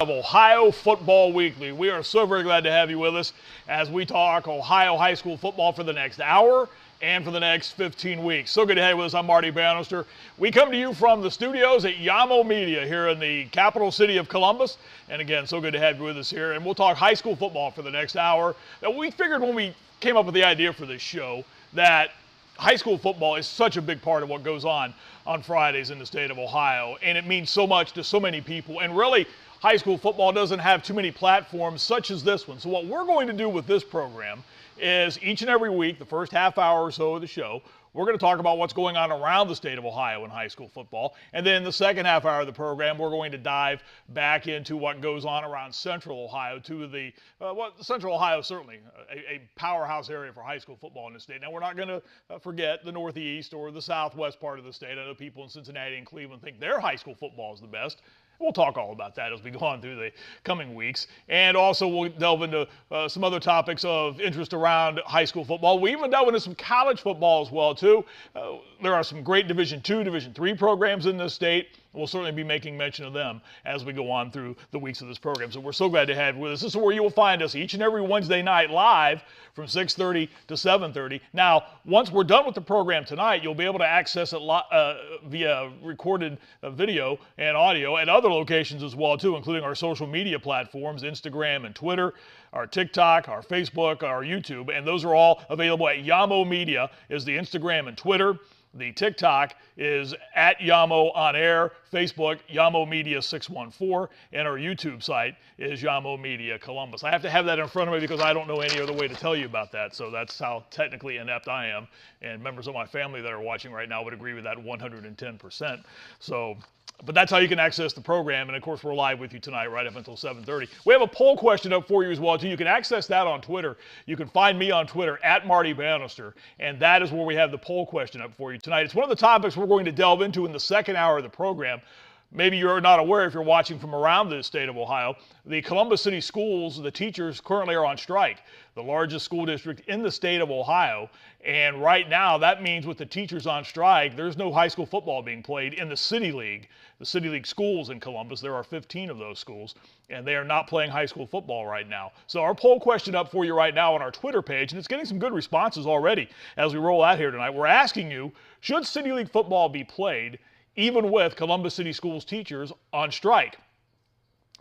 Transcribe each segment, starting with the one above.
Of Ohio Football Weekly. We are so very glad to have you with us as we talk Ohio high school football for the next hour and for the next 15 weeks. So good to have you with us. I'm Marty Bannister. We come to you from the studios at Yamo Media here in the capital city of Columbus. And again, so good to have you with us here. And we'll talk high school football for the next hour. Now, we figured when we came up with the idea for this show that high school football is such a big part of what goes on Fridays in the state of Ohio. And it means so much to so many people. And really, high school football doesn't have too many platforms such as this one. So what we're going to do with this program is each and every week, the first half hour or so of the show, we're going to talk about what's going on around the state of Ohio in high school football. And then the second half hour of the program, we're going to dive back into what goes on around Central Ohio to the, Central Ohio is certainly a powerhouse area for high school football in the state. Now, we're not going to forget the Northeast or the Southwest part of the state. I know people in Cincinnati and Cleveland think their high school football is the best. We'll talk all about that as we go on through the coming weeks. And also we'll delve into some other topics of interest around high school football. We even delve into some college football as well, too. There are some great Division II, Division III programs in this state. We'll certainly be making mention of them as we go on through the weeks of this program. So we're so glad to have you with us. This is where you will find us each and every Wednesday night live from 6:30 to 7:30. Now, once we're done with the program tonight, you'll be able to access it via recorded video and audio at other locations as well, too, including our social media platforms, Instagram and Twitter, our TikTok, our Facebook, our YouTube, and those are all available at Yamo Media is the Instagram and Twitter. The TikTok is at Yamo On Air, Facebook, Yamo Media 614, and our YouTube site is Yamo Media Columbus. I have to have that in front of me because I don't know any other way to tell you about that, so that's how technically inept I am, and members of my family that are watching right now would agree with that 110%. But that's how you can access the program, and of course we're live with you tonight right up until 7:30. We have a poll question up for you as well, too. You can access that on Twitter. You can find me on Twitter at Marty Bannister, and that is where we have the poll question up for you tonight. It's one of the topics we're going to delve into in the second hour of the program. Maybe you're not aware if you're watching from around the state of Ohio, the Columbus City schools, the teachers currently are on strike, the largest school district in the state of Ohio. And right now, that means with the teachers on strike, there's no high school football being played in the City League. The City League schools in Columbus, there are 15 of those schools, and they are not playing high school football right now. So our poll question up for you right now on our Twitter page, and it's getting some good responses already as we roll out here tonight. We're asking you, should City League football be played even with Columbus City Schools teachers on strike?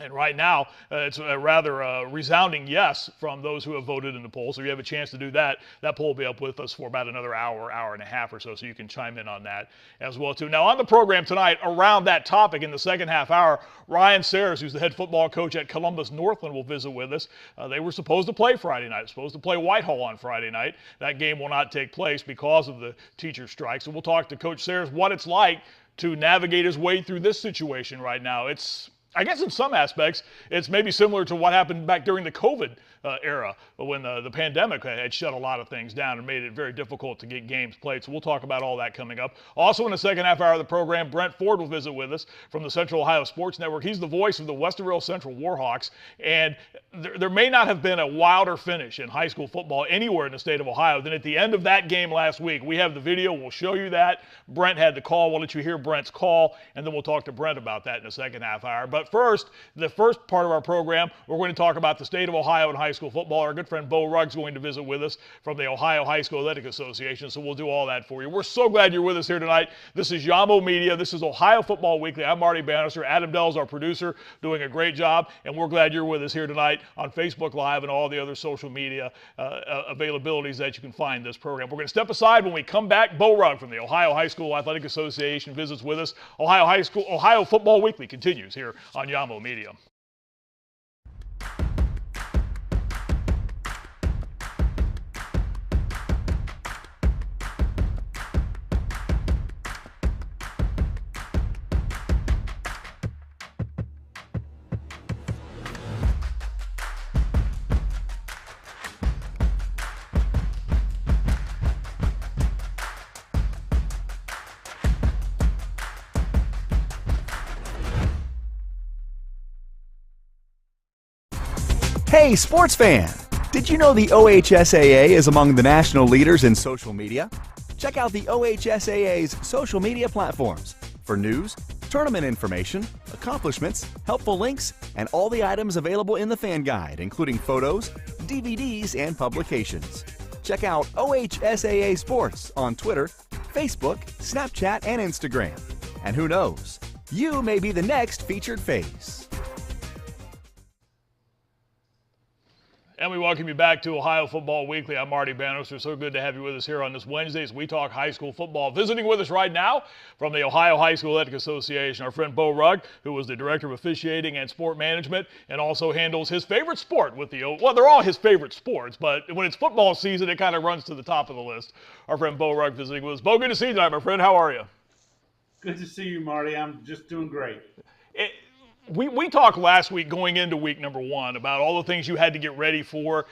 And right now, it's a rather resounding yes from those who have voted in the poll. So if you have a chance to do that, that poll will be up with us for about another hour, hour and a half or so you can chime in on that as well, too. Now, on the program tonight, around that topic in the second half hour, Ryan Sayers, who's the head football coach at Columbus Northland, will visit with us. They were supposed to play Friday night, supposed to play Whitehall on Friday night. That game will not take place because of the teacher strike. So we'll talk to Coach Sayers what it's like to navigate his way through this situation right now. I guess in some aspects, it's maybe similar to what happened back during the COVID era when the pandemic had shut a lot of things down and made it very difficult to get games played. So we'll talk about all that coming up. Also in the second half hour of the program, Brent Ford will visit with us from the Central Ohio Sports Network. He's the voice of the Westerville Central Warhawks, and there may not have been a wilder finish in high school football anywhere in the state of Ohio than at the end of that game last week. We have the video. We'll show you that. Brent had the call. We'll let you hear Brent's call, and then we'll talk to Brent about that in the second half hour. But first, the first part of our program, we're going to talk about the state of Ohio and high school football. Our good friend Beau Rugg is going to visit with us from the Ohio High School Athletic Association, so we'll do all that for you. We're so glad you're with us here tonight. This is Yamo Media. This is Ohio Football Weekly. I'm Marty Bannister. Adam Dell's our producer, doing a great job, and we're glad you're with us here tonight on Facebook Live and all the other social media availabilities that you can find this program. We're going to step aside. When we come back, Beau Rugg from the Ohio High School Athletic Association visits with us. Ohio Football Weekly continues here on Yamo Media. Hey, sports fan! Did you know the OHSAA is among the national leaders in social media? Check out the OHSAA's social media platforms for news, tournament information, accomplishments, helpful links, and all the items available in the fan guide, including photos, DVDs, and publications. Check out OHSAA Sports on Twitter, Facebook, Snapchat, and Instagram. And who knows, you may be the next featured face. And we welcome you back to Ohio Football Weekly. I'm Marty Bannister. So good to have you with us here on this Wednesday as we talk high school football. Visiting with us right now from the Ohio High School Athletic Association, our friend Beau Rugg, who was the Director of Officiating and Sport Management and also handles his favorite sport with well, they're all his favorite sports, but when it's football season, it kind of runs to the top of the list. Our friend Beau Rugg visiting with us. Beau, good to see you tonight, my friend. How are you? Good to see you, Marty. I'm just doing great. We talked last week going into week number 1 about all the things you had to get ready for.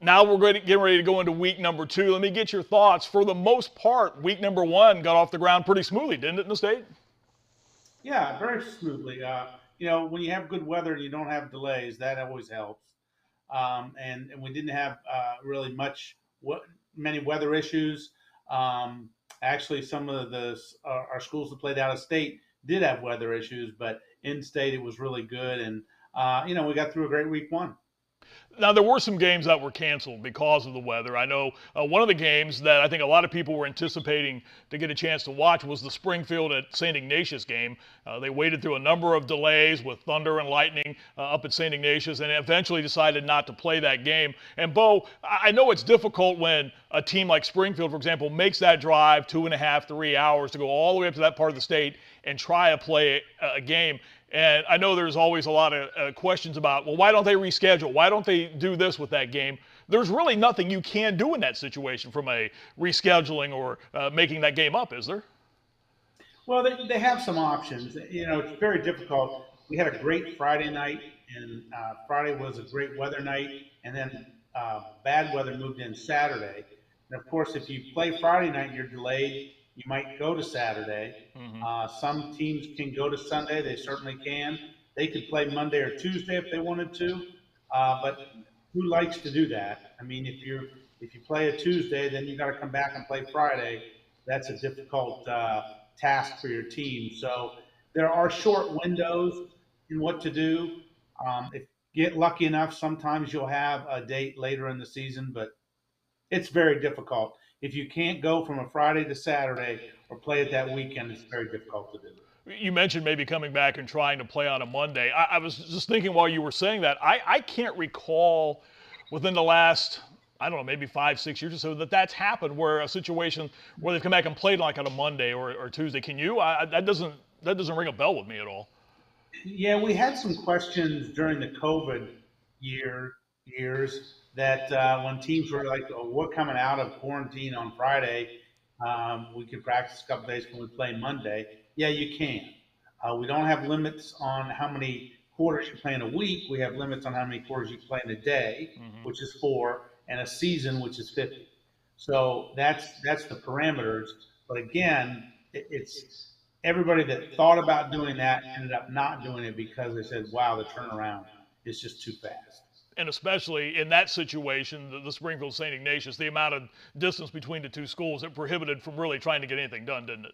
Now we're going to get ready to go into week number 2. Let me get your thoughts. For the most part, week number 1 got off the ground pretty smoothly, didn't it, in the state? Yeah, very smoothly. When you have good weather and you don't have delays, that always helps. And we didn't have really many weather issues. Actually, some of our schools that played out of state did have weather issues, but in state it was really good, and we got through a great week 1. Now, there were some games that were canceled because of the weather. I know one of the games that I think a lot of people were anticipating to get a chance to watch was the Springfield at St. Ignatius game. They waited through a number of delays with thunder and lightning up at St. Ignatius and eventually decided not to play that game. And, Beau, I know it's difficult when a team like Springfield, for example, makes that drive 2.5, 3 hours to go all the way up to that part of the state and try to play a game. And I know there's always a lot of questions about, well, why don't they reschedule? Why don't they do this with that game? There's really nothing you can do in that situation from a rescheduling or making that game up, is there? Well, they have some options. It's very difficult. We had a great Friday night, and Friday was a great weather night, and then bad weather moved in Saturday. And, of course, if you play Friday night and you're delayed, you might go to Saturday. Some teams can go to Sunday. They certainly can. They could play Monday or Tuesday if they wanted to. But who likes to do that? I mean, if you play a Tuesday, then you got to come back and play Friday. That's a difficult task for your team. So there are short windows in what to do. If you get lucky enough, sometimes you'll have a date later in the season, but it's very difficult. If you can't go from a Friday to Saturday or play it that weekend, it's very difficult to do. You mentioned maybe coming back and trying to play on a Monday. I was just thinking while you were saying that, I can't recall within the last, I don't know, maybe 5, 6 years or so that's happened where a situation where they've come back and played like on a Monday or Tuesday. Can you? That doesn't ring a bell with me at all. Yeah, we had some questions during the COVID years that when teams were like, oh, we're coming out of quarantine on Friday, we could practice a couple days, can we play Monday? Yeah, you can. We don't have limits on how many quarters you play in a week. We have limits on how many quarters you play in a day, which is 4, and a season, which is 50. So that's the parameters. But again, it's everybody that thought about doing that ended up not doing it because they said, wow, the turnaround is just too fast. And especially in that situation, the Springfield St. Ignatius, the amount of distance between the two schools, it prohibited from really trying to get anything done, didn't it?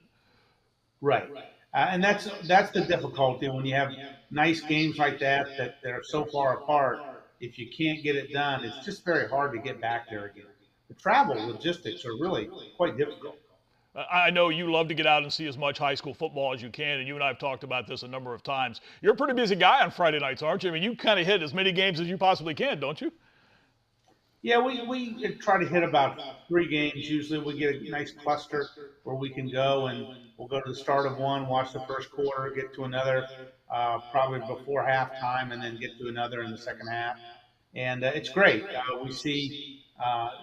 Right. And that's the difficulty when you have nice games like that are so far apart. If you can't get it done, it's just very hard to get back there again. The travel logistics are really quite difficult. I know you love to get out and see as much high school football as you can, and you and I have talked about this a number of times. You're a pretty busy guy on Friday nights, aren't you? I mean, you kind of hit as many games as you possibly can, don't you? Yeah, we try to hit about 3 games. Usually we get a nice cluster where we can go, and we'll go to the start of one, watch the first quarter, get to another probably before halftime, and then get to another in the second half. And it's great. We see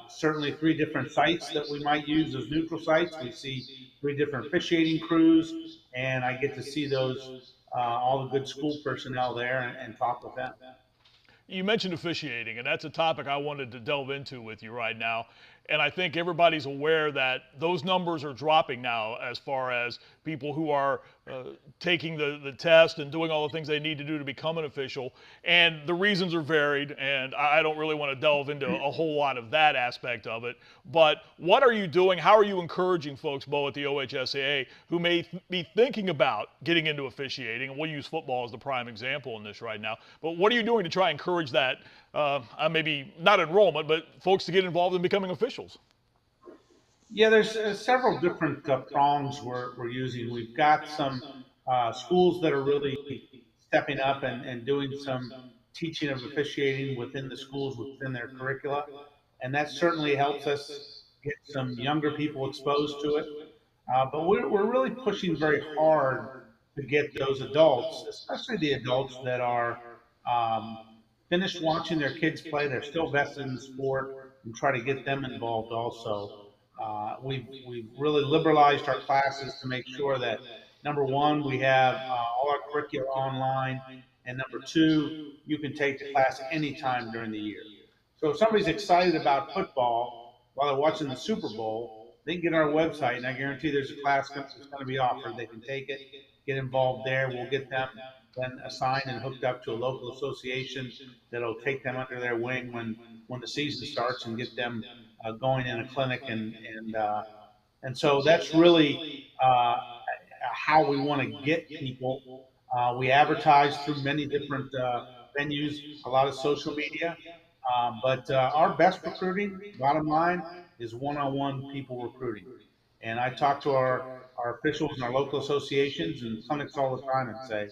certainly 3 different sites that we might use as neutral sites. We see 3 different officiating crews, and I get to see those, all the good school personnel there and talk with them. You mentioned officiating, and that's a topic I wanted to delve into with you right now. And I think everybody's aware that those numbers are dropping now as far as people who are taking the test and doing all the things they need to do to become an official. And the reasons are varied, and I don't really want to delve into a whole lot of that aspect of it. But what are you doing? How are you encouraging folks, Beau, at the OHSAA who may be thinking about getting into officiating? And we'll use football as the prime example in this right now. But what are you doing to try and encourage that, maybe not enrollment, but folks to get involved in becoming officials? Yeah, there's several different prongs we're using. We've got some schools that are really stepping up and doing some teaching of officiating within the schools, within their curricula. And that certainly helps us get some younger people exposed to it. But we're really pushing very hard to get those adults, especially the adults that are um, finished watching their kids play, they're still vested in the sport, and try to get them involved also. We've really liberalized our classes to make sure that number one, we have all our curricula online, and number two, you can take the class anytime during the year. So if somebody's excited about football while they're watching the Super Bowl, they can get on our website, and I guarantee there's a class that's going to be offered. They can take it, get involved there. We'll get them then assigned and hooked up to a local association that'll take them under their wing when the season starts and get them going in a clinic and so that's really how we want to get people. We advertise through many different venues, a lot of social media, but our best recruiting, bottom line, is one-on-one people recruiting. And I talk to our officials and our local associations and clinics all the time and say,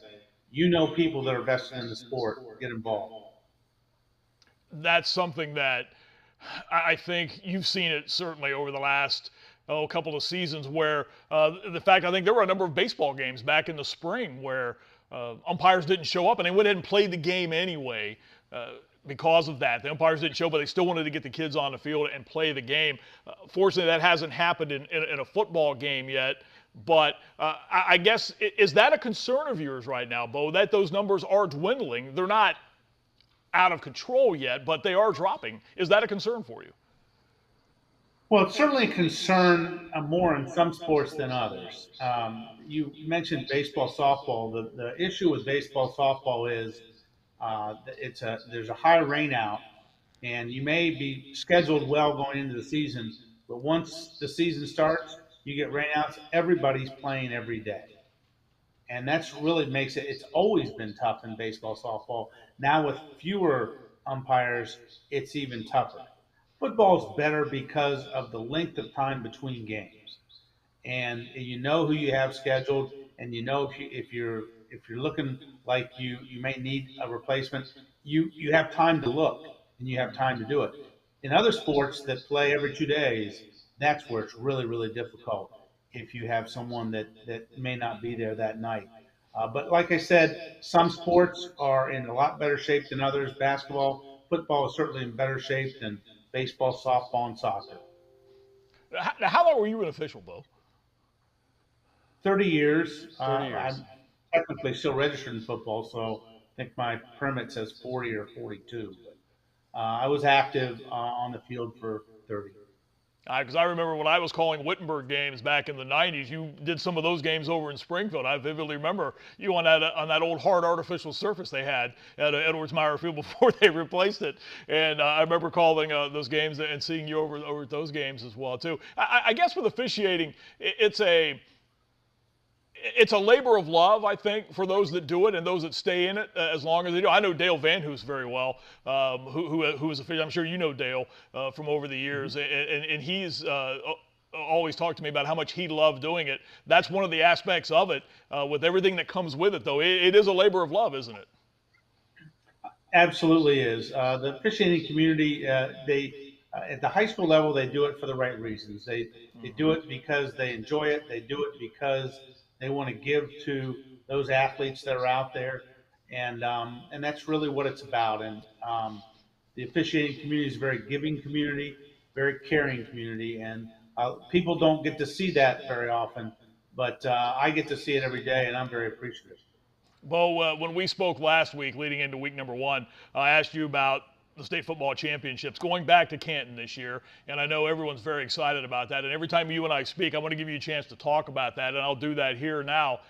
you know people that are vested in the sport, get involved. That's something that I think you've seen it certainly over the last couple of seasons where the fact I think there were a number of baseball games back in the spring where umpires didn't show up and they went ahead and played the game anyway because of that. The umpires didn't show, but they still wanted to get the kids on the field and play the game. Fortunately, that hasn't happened in a football game yet. But I guess, is that a concern of yours right now, Beau, that those numbers are dwindling? They're not out of control yet, but they are dropping. Is that a concern for you? Well, it's certainly a concern more in some sports than others. You mentioned baseball, softball. The issue with baseball, softball is there's a high rain out, and you may be scheduled well going into the season, but once the season starts, you get rainouts. Everybody's playing every day, and that's really makes it. It's always been tough in baseball, softball. Now with fewer umpires, it's even tougher. Football's better because of the length of time between games, and you know who you have scheduled, and you know if you're looking like you may need a replacement, you have time to look and you have time to do it. In other sports that play every 2 days, that's where it's really really difficult if you have someone that may not be there that night. But like I said, some sports are in a lot better shape than others. Basketball, football is certainly in better shape than baseball, softball, and soccer. How long were you an official, Beau? 30 years. 30 years. I'm technically still registered in football, so I think my permit says 40 or 42. But I was active on the field for 30. Because I remember when I was calling Wittenberg games back in the 90s, you did some of those games over in Springfield. I vividly remember you on that old hard artificial surface they had at Edwards Meyer Field before they replaced it. And I remember calling those games and seeing you over at those games as well too. I guess with officiating, it's a labor of love, I think, for those that do it and those that stay in it as long as they do. I know Dale Van Hoos very well, who is official. I'm sure you know Dale from over the years, and he's always talked to me about how much he loved doing it. That's one of the aspects of it, with everything that comes with it, though. It is a labor of love, isn't it? Absolutely is. The officiating community, they at the high school level, they do it for the right reasons. They do it because they enjoy it. They do it because they want to give to those athletes that are out there, and that's really what it's about. And the officiating community is a very giving community, very caring community, and people don't get to see that very often, but I get to see it every day, and I'm very appreciative. Beau, when we spoke last week, leading into week number 1, I asked you about the state football championships going back to Canton this year, and I know everyone's very excited about that. And every time you and I speak, I want to give you a chance to talk about that, and I'll do that here now.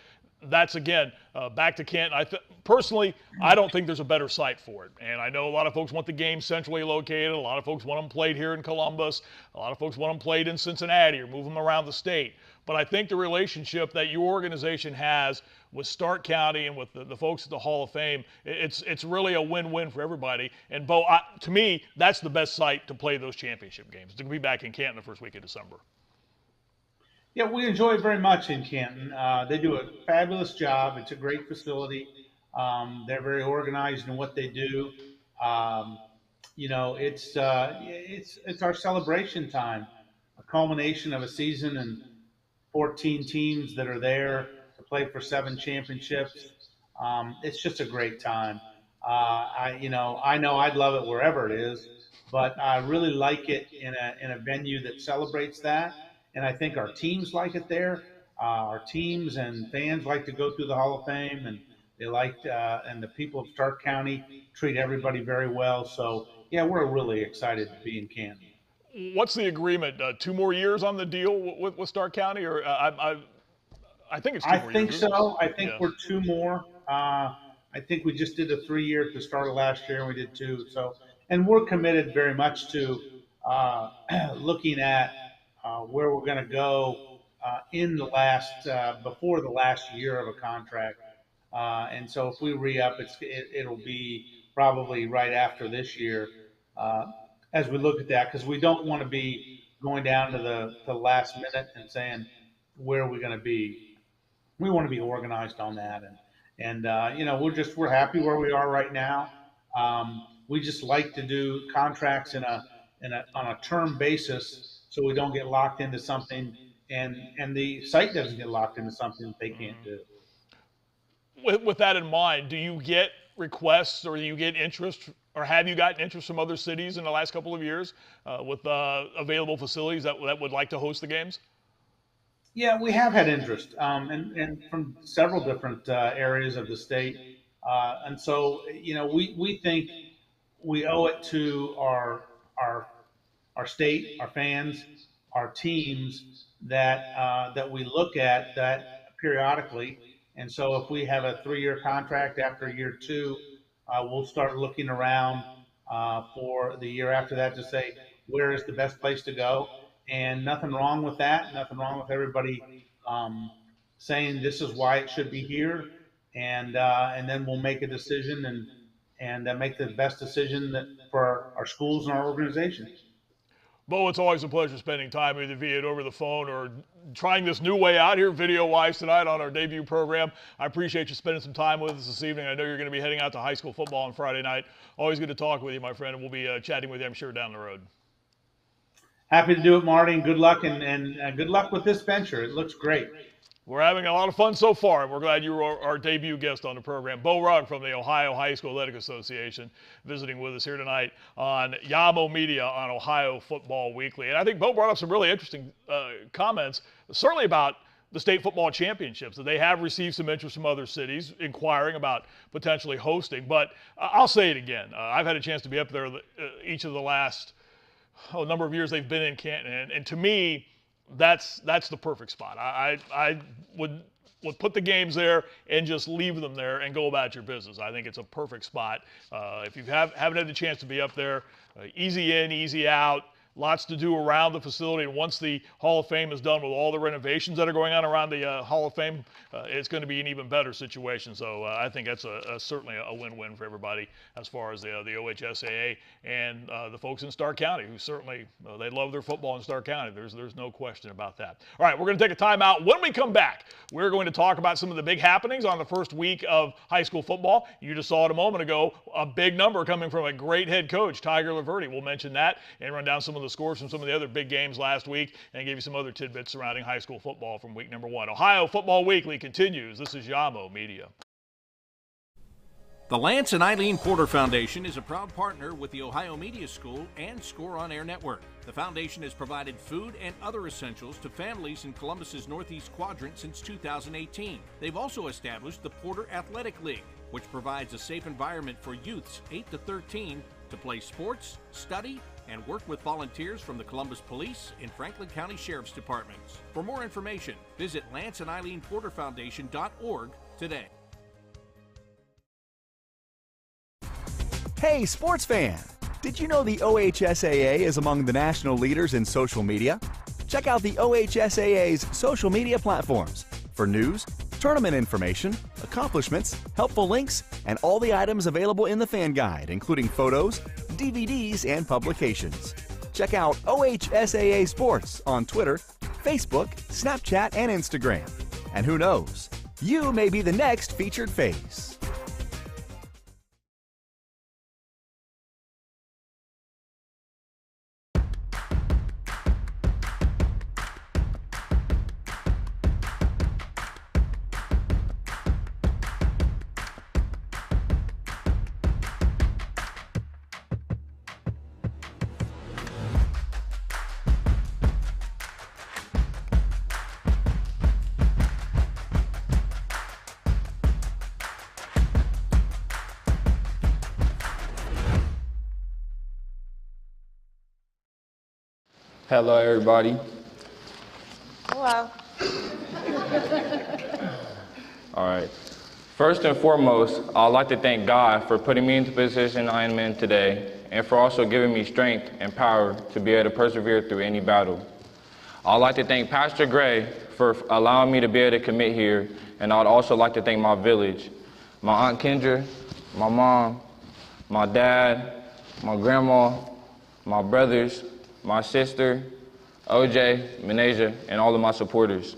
that's, again, back to Canton. Personally, I don't think there's a better site for it. And I know a lot of folks want the game centrally located. A lot of folks want them played here in Columbus. A lot of folks want them played in Cincinnati or move them around the state. But I think the relationship that your organization has with Stark County and with the folks at the Hall of Fame, it's really a win-win for everybody. And, Beau, to me, that's the best site to play those championship games, to be back in Canton the first week of December. Yeah, we enjoy it very much in Canton. They do a fabulous job. It's a great facility. They're very organized in what they do. It's our celebration time, a culmination of a season and 14 teams that are there to play for 7 championships. It's just a great time. I know I'd love it wherever it is, but I really like it in a venue that celebrates that. And I think our teams like it there. Our teams and fans like to go through the Hall of Fame, and they and the people of Stark County treat everybody very well. So, yeah, we're really excited to be in Canton. What's the agreement? 2 more years on the deal with Stark County, or I think it's 2 more years. I think so. I think we're 2 more. I think we just did a 3-year at the start of last year, and we did 2. So, and we're committed very much to looking at where we're going to go before the last year of a contract. And so if we re-up, it'll be probably right after this year as we look at that, because we don't want to be going down to the last minute and saying, where are we going to be? We want to be organized on that. And we're happy where we are right now. We just like to do contracts on a term basis, so we don't get locked into something, and the site doesn't get locked into something that they can't do. With that in mind, do you get requests or do you get interest, or have you gotten interest from other cities in the last couple of years with available facilities that would like to host the games? Yeah, we have had interest, and from several different areas of the state. And so, we think we owe it to our state, our fans, our teams that we look at that periodically. And so if we have a 3-year contract, after year 2, we'll start looking around for the year after that to say, where is the best place to go? And nothing wrong with that. Nothing wrong with everybody saying this is why it should be here. And then we'll make a decision and make the best decision for our schools and our organizations. Beau, it's always a pleasure spending time either via over the phone or trying this new way out here video-wise tonight on our debut program. I appreciate you spending some time with us this evening. I know you're going to be heading out to high school football on Friday night. Always good to talk with you, my friend, and we'll be chatting with you, I'm sure, down the road. Happy to do it, Marty, and good luck, and good luck with this venture. It looks great. We're having a lot of fun so far, and we're glad you were our debut guest on the program. Beau Rugg from the Ohio High School Athletic Association visiting with us here tonight on Yamo Media on Ohio Football Weekly. And I think Beau brought up some really interesting comments, certainly about the state football championships, that they have received some interest from other cities inquiring about potentially hosting. But I'll say it again. I've had a chance to be up there each of the last number of years they've been in Canton, and to me, that's the perfect spot. I would put the games there and just leave them there and go about your business. I think it's a perfect spot. If you haven't had the chance to be up there, easy in, easy out. Lots to do around the facility, and once the Hall of Fame is done with all the renovations that are going on around the Hall of Fame, it's going to be an even better situation. So I think that's certainly a win-win for everybody as far as the OHSAA and the folks in Stark County, who certainly they love their football in Stark County. There's no question about that. All right, we're going to take a timeout. When we come back, we're going to talk about some of the big happenings on the first week of high school football. You just saw it a moment ago, a big number coming from a great head coach, Tiger Laverty. We'll mention that and run down some of the scores from some of the other big games last week and give you some other tidbits surrounding high school football from week number 1. Ohio Football Weekly continues. This is Yamo Media. The Lance and Eileen Porter Foundation is a proud partner with the Ohio Media School and Score on Air Network. The foundation has provided food and other essentials to families in Columbus's Northeast Quadrant since 2018. They've also established the Porter Athletic League, which provides a safe environment for youths 8 to 13 to play sports, study, and work with volunteers from the Columbus Police and Franklin County Sheriff's Departments. For more information, visit LanceandEileenPorterFoundation.org today. Hey, sports fan! Did you know the OHSAA is among the national leaders in social media? Check out the OHSAA's social media platforms for news, tournament information, accomplishments, helpful links, and all the items available in the fan guide, including photos, DVDs, and publications. Check out OHSAA Sports on Twitter, Facebook, Snapchat, and Instagram. And who knows, you may be the next featured face. Hello, everybody. Hello. All right. First and foremost, I'd like to thank God for putting me into the position I am in today and for also giving me strength and power to be able to persevere through any battle. I'd like to thank Pastor Gray for allowing me to be able to commit here, and I'd also like to thank my village, my Aunt Kendra, my mom, my dad, my grandma, my brothers, my sister, OJ, Menasia, and all of my supporters.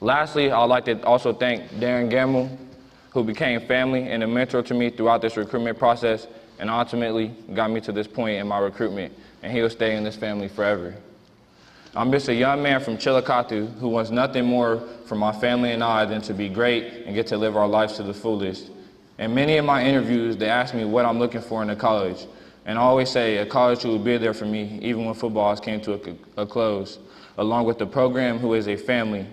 Lastly, I'd like to also thank Darren Gamble, who became family and a mentor to me throughout this recruitment process and ultimately got me to this point in my recruitment, and he'll stay in this family forever. I'm just a young man from Chillicothe who wants nothing more for my family and I than to be great and get to live our lives to the fullest. In many of my interviews, they ask me what I'm looking for in a college. And I always say a college who will be there for me even when football has came to a close, along with a program who is a family.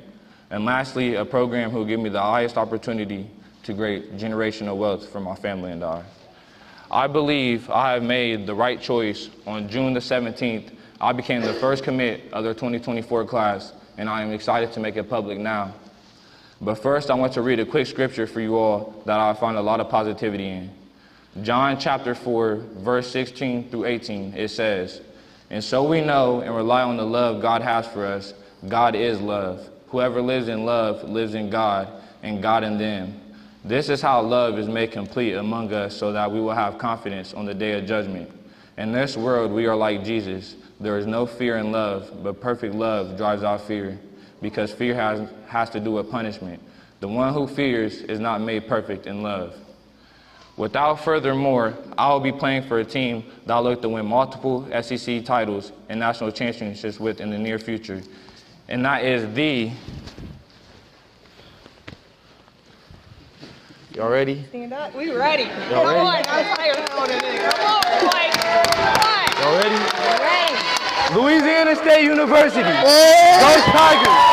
And lastly, a program who will give me the highest opportunity to create generational wealth for my family and I. I believe I have made the right choice. On June the 17th, I became the first commit of the 2024 class, and I am excited to make it public now. But first, I want to read a quick scripture for you all that I find a lot of positivity in. John chapter 4, verse 16 through 18, it says, "And so we know and rely on the love God has for us. God is love. Whoever lives in love lives in God, and God in them. This is how love is made complete among us, so that we will have confidence on the day of judgment. In this world, we are like Jesus. There is no fear in love, but perfect love drives out fear, because fear has to do with punishment. The one who fears is not made perfect in love." Without furthermore, I will be playing for a team that I look to win multiple SEC titles and national championships with in the near future. And that is the... Y'all ready? Stand up. We ready. Y'all ready? Come on. I'm tired. Come on, Mike. Come on. Y'all ready? We're ready. Louisiana State University. Go Tigers!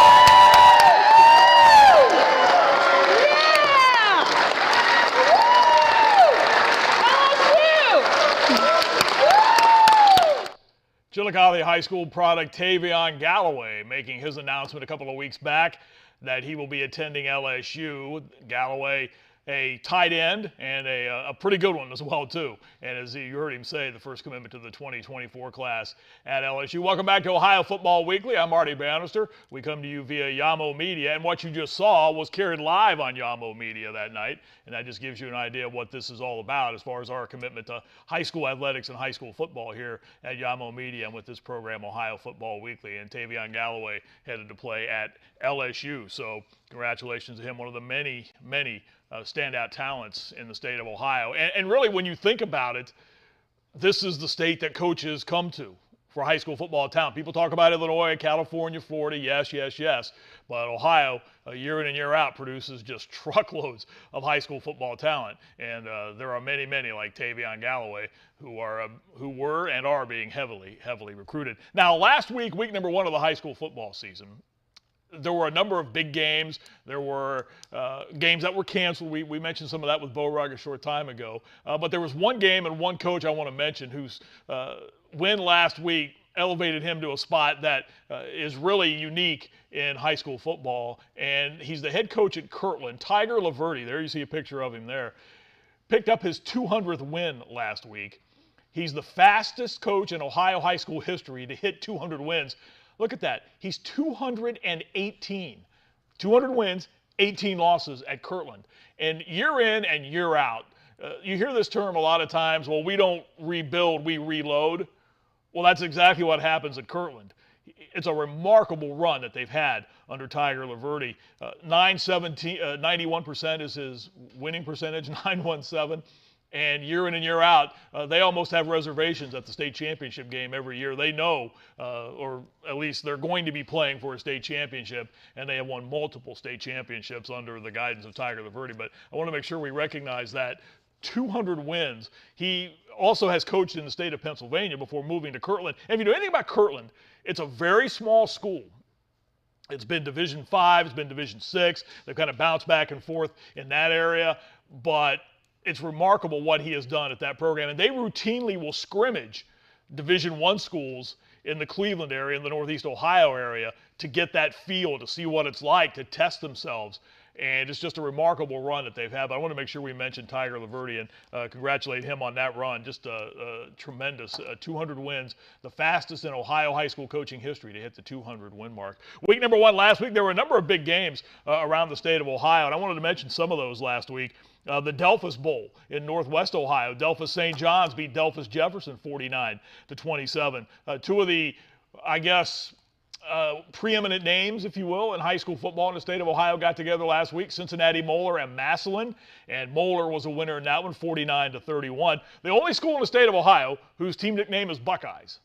Chillicothe High School product Tavion Galloway making his announcement a couple of weeks back that he will be attending LSU. Galloway, a tight end and a pretty good one as well, too. And as you heard him say, the first commitment to the 2024 class at LSU. Welcome back to Ohio Football Weekly. I'm Marty Bannister. We come to you via Yamo Media, and what you just saw was carried live on Yamo Media that night, and that just gives you an idea of what this is all about as far as our commitment to high school athletics and high school football here at Yamo Media and with this program, Ohio Football Weekly. And Tavion Galloway headed to play at LSU, so congratulations to him, one of the many standout talents in the state of Ohio. And really, when you think about it, this is the state that coaches come to for high school football talent. People talk about Illinois, California, Florida, yes. But Ohio, year in and year out, produces just truckloads of high school football talent. And there are many like Tavion Galloway who were and are being heavily recruited. Now, last week number 1 of the high school football season, there were a number of big games. There were games that were canceled. We mentioned some of that with Beau Rugg a short time ago. But there was one game and one coach I want to mention whose win last week elevated him to a spot that is really unique in high school football. And he's the head coach at Kirtland. Tiger Laverty, there you see a picture of him there, picked up his 200th win last week. He's the fastest coach in Ohio high school history to hit 200 wins. Look at that. He's 218. 200 wins, 18 losses at Kirtland. And year in and year out, you hear this term a lot of times, well, we don't rebuild, we reload. Well, that's exactly what happens at Kirtland. It's a remarkable run that they've had under Tiger Laverty. 91% is his winning percentage, 917. And year in and year out, they almost have reservations at the state championship game every year. They know, or at least they're going to be playing for a state championship, and they have won multiple state championships under the guidance of Tiger Laverty. But I want to make sure we recognize that 200 wins. He also has coached in the state of Pennsylvania before moving to Kirtland. And if you know anything about Kirtland, it's a very small school. It's been Division 5, it's been Division 6. They've kind of bounced back and forth in that area, but it's remarkable what he has done at that program. And they routinely will scrimmage Division I schools in the Cleveland area, in the Northeast Ohio area, to get that feel, to see what it's like, to test themselves. And it's just a remarkable run that they've had. But I want to make sure we mention Tiger Laverty and congratulate him on that run. Just tremendous. 200 wins, the fastest in Ohio high school coaching history to hit the 200 win mark. Week number 1 last week, there were a number of big games around the state of Ohio, and I wanted to mention some of those last week. The Delphus Bowl in Northwest Ohio. Delphus St. John's beat Delphus Jefferson 49-27. Two of the, I guess, preeminent names, if you will, in high school football in the state of Ohio got together last week. Cincinnati Moeller and Massillon, and Moeller was a winner in that one, 49-31. The only school in the state of Ohio whose team nickname is Buckeyes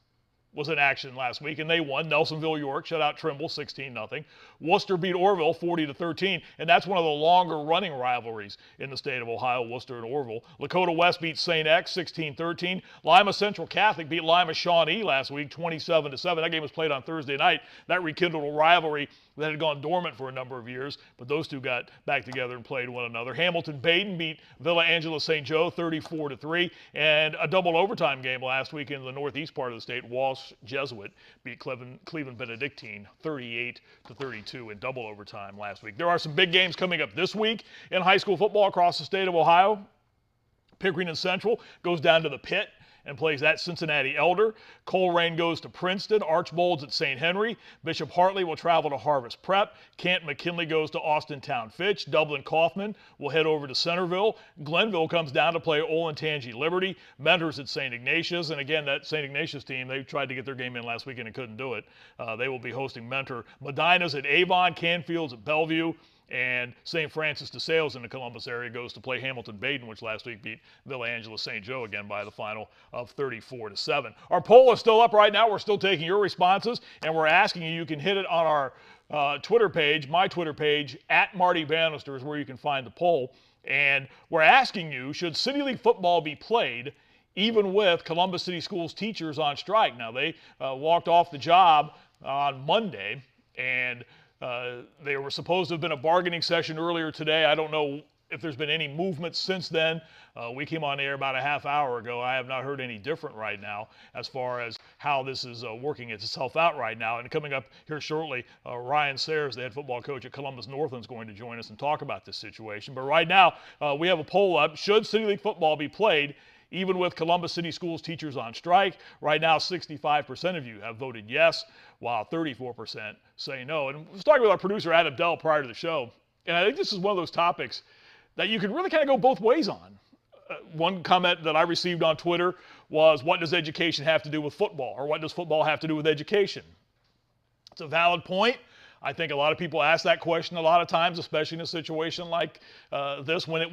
was in action last week, and they won. Nelsonville York shut out Trimble 16-0. Worcester beat Orville 40-13, and that's one of the longer running rivalries in the state of Ohio, Worcester and Orville. Lakota West beat St. X 16-13. Lima Central Catholic beat Lima Shawnee last week 27-7. That game was played on Thursday night. That rekindled a rivalry that had gone dormant for a number of years, but those two got back together and played one another. Hamilton Baden beat Villa Angela St. Joe 34-3, and a double overtime game last week in the northeast part of the state. Walsh Jesuit beat Cleveland Benedictine 38-32 in double overtime last week. There are some big games coming up this week in high school football across the state of Ohio. Pickering and Central goes down to the Pit and plays at Cincinnati Elder. Coleraine goes to Princeton. Archbold's at St. Henry. Bishop Hartley will travel to Harvest Prep. Canton McKinley goes to Austin Town Fitch. Dublin Kaufman will head over to Centerville. Glenville comes down to play Olentangy Liberty. Mentor's at St. Ignatius. And again, that St. Ignatius team, they tried to get their game in last weekend and couldn't do it. They will be hosting Mentor. Medina's at Avon. Canfield's at Bellevue. And St. Francis de Sales in the Columbus area goes to play Hamilton Baden, which last week beat Villa Angela St. Joe again by the final of 34-7. Our poll is still up right now. We're still taking your responses, and we're asking you. You can hit it on our Twitter page, my Twitter page, at Marty Bannister is where you can find the poll. And we're asking you, should City League football be played even with Columbus City Schools teachers on strike? Now, they walked off the job on Monday, and they were supposed to have been a bargaining session earlier today. I don't know if there's been any movement since then. We came on the air about a half hour ago. I have not heard any different right now as far as how this is working itself out right now. And coming up here shortly, Ryan Sayers, the head football coach at Columbus Northland, is going to join us and talk about this situation. But right now, we have a poll up. Should City League football be played even with Columbus City Schools teachers on strike? Right now, 65% of you have voted yes, while 34% say no. And I was talking with our producer, Adam Dell, prior to the show, and I think this is one of those topics that you can really kind of go both ways on. One comment that I received on Twitter was, what does education have to do with football? Or what does football have to do with education? It's a valid point. I think a lot of people ask that question a lot of times, especially in a situation like this when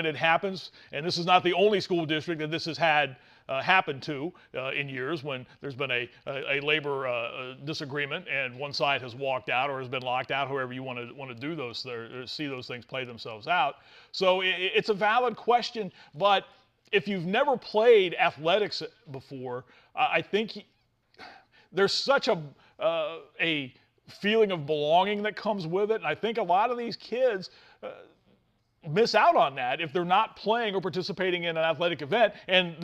it happens. And this is not the only school district that this has had happen to in years, when there's been a labor disagreement and one side has walked out or has been locked out, however you want to do those, or see those things play themselves out. So it's a valid question, but if you've never played athletics before, I think there's such a feeling of belonging that comes with it. And I think a lot of these kids miss out on that if they're not playing or participating in an athletic event. And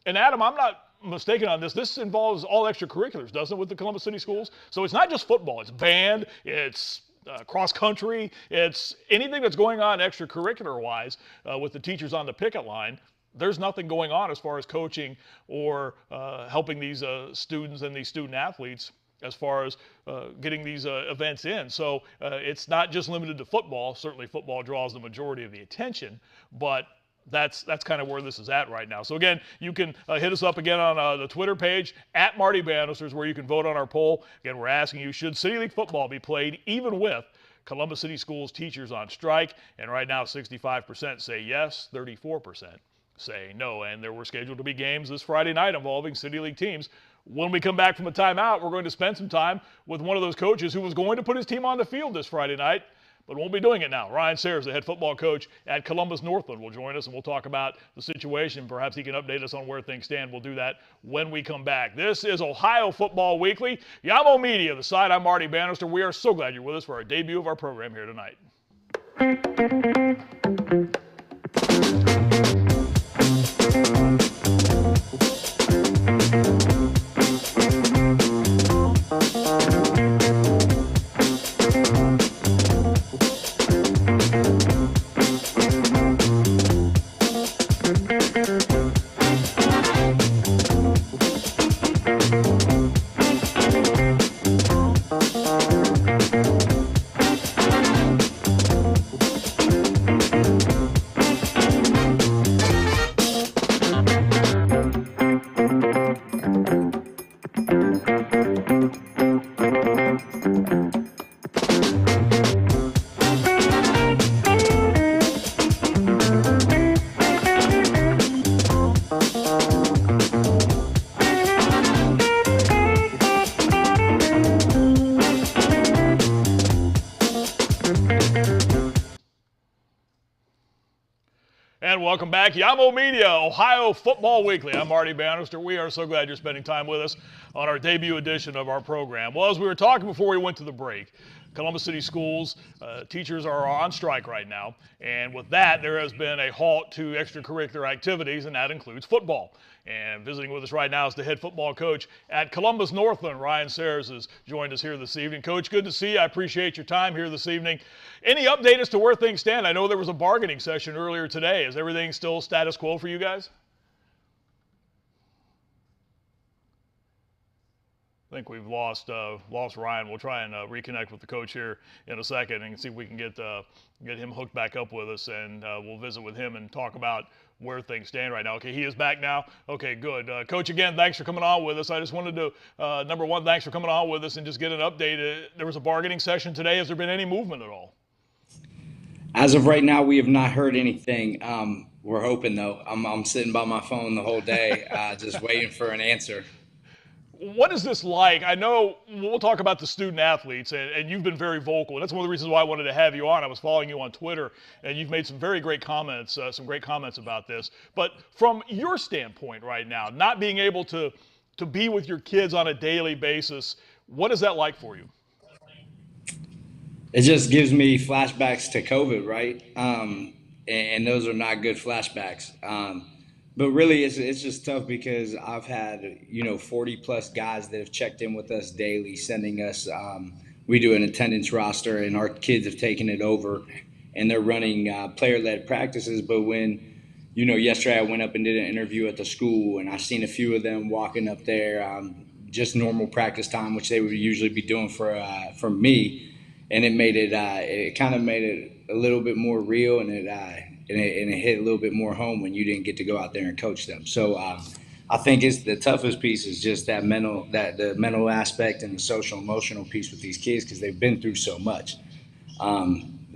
Adam, I'm not mistaken on this. This involves all extracurriculars, doesn't it, with the Columbus City Schools? So it's not just football. It's band. It's cross country. It's anything that's going on extracurricular-wise with the teachers on the picket line. There's nothing going on as far as coaching or helping these students and these student athletes as far as getting these events in. So it's not just limited to football. Certainly football draws the majority of the attention, but that's kind of where this is at right now. So again, you can hit us up again on the Twitter page, at Marty Bannister, where you can vote on our poll. Again, we're asking you, should City League football be played even with Columbus City Schools teachers on strike? And right now, 65% say yes, 34% say no. And there were scheduled to be games this Friday night involving City League teams. When we come back from a timeout, we're going to spend some time with one of those coaches who was going to put his team on the field this Friday night, but won't be doing it now. Ryan Sayers, the head football coach at Columbus Northland, will join us, and we'll talk about the situation. Perhaps he can update us on where things stand. We'll do that when we come back. This is Ohio Football Weekly. Yamo Media, the side. I'm Marty Bannister. We are so glad you're with us for our debut of our program here tonight. Welcome back. Yamo Media, Ohio Football Weekly. I'm Marty Bannister. We are so glad you're spending time with us on our debut edition of our program. Well, as we were talking before we went to the break, Columbus City Schools teachers are on strike right now, and with that, there has been a halt to extracurricular activities, and that includes football. And visiting with us right now is the head football coach at Columbus Northland. Ryan Sayers has joined us here this evening. Coach, good to see you. I appreciate your time here this evening. Any update as to where things stand? I know there was a bargaining session earlier today. Is everything still status quo for you guys? I think we've lost Ryan. We'll try and reconnect with the coach here in a second and see if we can get him hooked back up with us, and we'll visit with him and talk about where things stand right now. Okay, he is back now. Okay, good. Coach, again, thanks for coming on with us. I just wanted to, number one, thanks for coming on with us and just get an update. There was a bargaining session today. Has there been any movement at all? As of right now, we have not heard anything. We're hoping, though. I'm sitting by my phone the whole day just waiting for an answer. What is this like? I know we'll talk about the student athletes, and you've been very vocal, and that's one of the reasons why I wanted to have you on. I was following you on Twitter, and you've made some very great comments, some great comments about this. But from your standpoint right now, not being able to be with your kids on a daily basis, what is that like for you? It just gives me flashbacks to COVID, right? And those are not good flashbacks. But really, it's just tough because I've had, 40 plus guys that have checked in with us daily, sending us, we do an attendance roster, and our kids have taken it over, and they're running player-led practices. But when, yesterday I went up and did an interview at the school, and I seen a few of them walking up there, just normal practice time, which they would usually be doing for me, and it kind of made it a little bit more real, and it hit a little bit more home when you didn't get to go out there and coach them. So I think it's the toughest piece is just the mental aspect and the social emotional piece with these kids, because they've been through so much.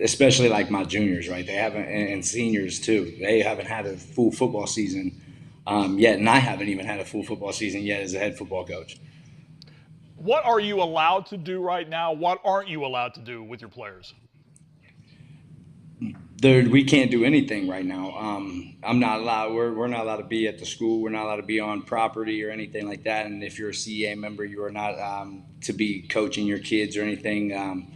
Especially like my juniors, right? They haven't, and seniors too. They haven't had a full football season yet, and I haven't even had a full football season yet as a head football coach. What are you allowed to do right now? What aren't you allowed to do with your players? we can't do anything right now. I'm not allowed. We're not allowed to be at the school. We're not allowed to be on property or anything like that. And if you're a CEA member, you are not to be coaching your kids or anything.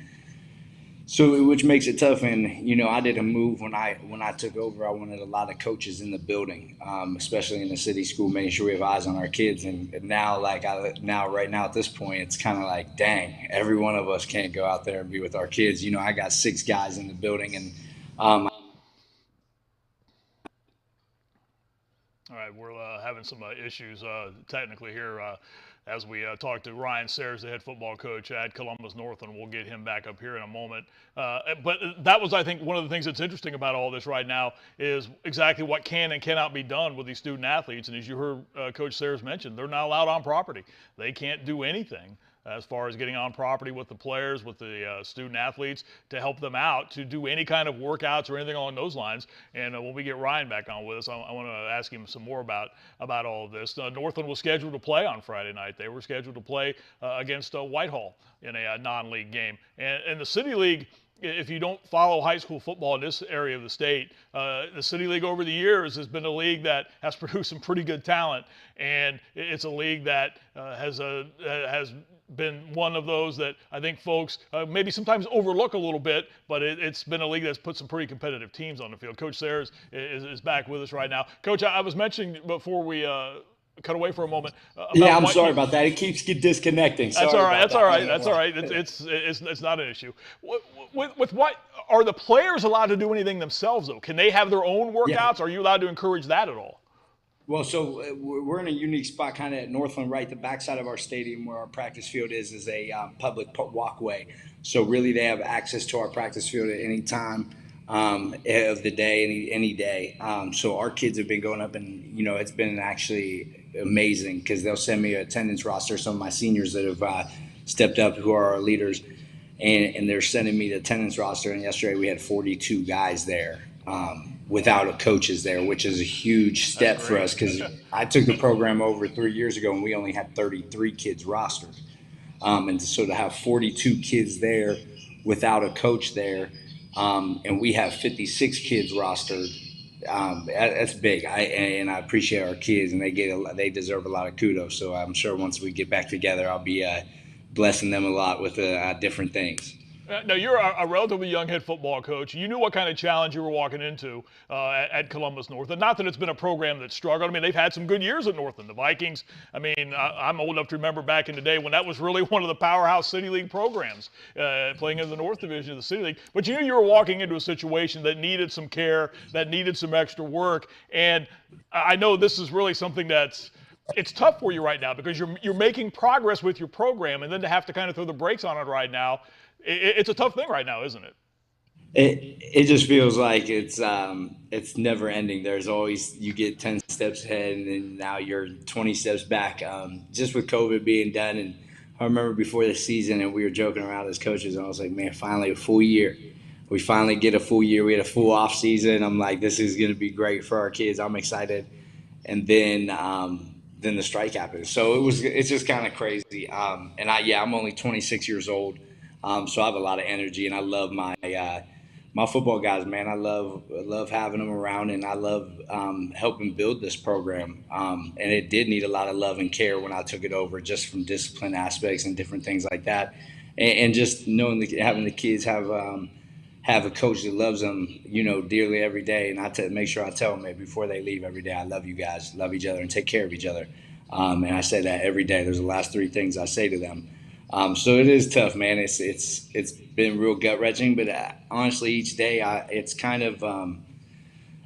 So which makes it tough. And I did a move when I took over. I wanted a lot of coaches in the building, especially in the city school, making sure we have eyes on our kids. And now, right now at this point, it's kind of like, dang, every one of us can't go out there and be with our kids. I got 6 guys in the building, and All right, we're having some issues technically here as we talk to Ryan Sayers, the head football coach at Columbus Northland. We'll get him back up here in a moment. But that was, I think, one of the things that's interesting about all this right now is exactly what can and cannot be done with these student athletes. And as you heard Coach Sayers mention, they're not allowed on property. They can't do anything as far as getting on property with the players, with the student athletes, to help them out, to do any kind of workouts or anything along those lines. And when we get Ryan back on with us, I want to ask him some more about all of this. Northland was scheduled to play on Friday night. They were scheduled to play against Whitehall in a non-league game. And the City League, if you don't follow high school football in this area of the state, the City League over the years has been a league that has produced some pretty good talent, and it's a league that has been one of those that I think folks maybe sometimes overlook a little bit, but it's been a league that's put some pretty competitive teams on the field. Coach Sayers is back with us right now. Coach, I was mentioning before we cut away for a moment. Yeah, I'm sorry about that. It keeps disconnecting. That's all right. That's all right. That's all right. It's not an issue. With what are the players allowed to do anything themselves though? Can they have their own workouts? Yeah. Are you allowed to encourage that at all? Well, so we're in a unique spot kind of at Northland, right? The backside of our stadium where our practice field is a public walkway. So really they have access to our practice field at any time of the day, any day. So our kids have been going up and, it's been actually amazing because they'll send me an attendance roster, some of my seniors that have stepped up who are our leaders, and they're sending me the attendance roster. And yesterday we had 42 guys there. Without a coaches there, which is a huge step for us because I took the program over 3 years ago and we only had 33 kids rostered. And so to have 42 kids there without a coach there, and we have 56 kids rostered, that's big. I appreciate our kids, and they deserve a lot of kudos. So I'm sure once we get back together, I'll be blessing them a lot with different things. Now, you're a relatively young head football coach. You knew what kind of challenge you were walking into at Columbus Northland. Not that it's been a program that struggled. I mean, they've had some good years at Northland. The Vikings, I mean, I'm old enough to remember back in the day when that was really one of the powerhouse City League programs, playing in the North Division of the City League. But you knew you were walking into a situation that needed some care, that needed some extra work. And I know this is really something it's tough for you right now because you're making progress with your program, and then to have to kind of throw the brakes on it right now, it's a tough thing right now, isn't it? It just feels like it's never ending. There's always, you get 10 steps ahead and then now you're 20 steps back. Just with COVID being done, and I remember before the season and we were joking around as coaches and I was like, man, finally a full year. We finally get a full year. We had a full off season. I'm like, this is going to be great for our kids. I'm excited. And then the strike happened. So it's just kind of crazy. And I'm only 26 years old. So I have a lot of energy, and I love my football guys, man. I love having them around, and I love helping build this program. And it did need a lot of love and care when I took it over, just from discipline aspects and different things like that, and just knowing having the kids have a coach that loves them, dearly every day. And I make sure I tell them before they leave every day, I love you guys, love each other, and take care of each other. And I say that every day. There's the last 3 things I say to them. So it is tough, man. It's been real gut-wrenching, but honestly, each day it's kind of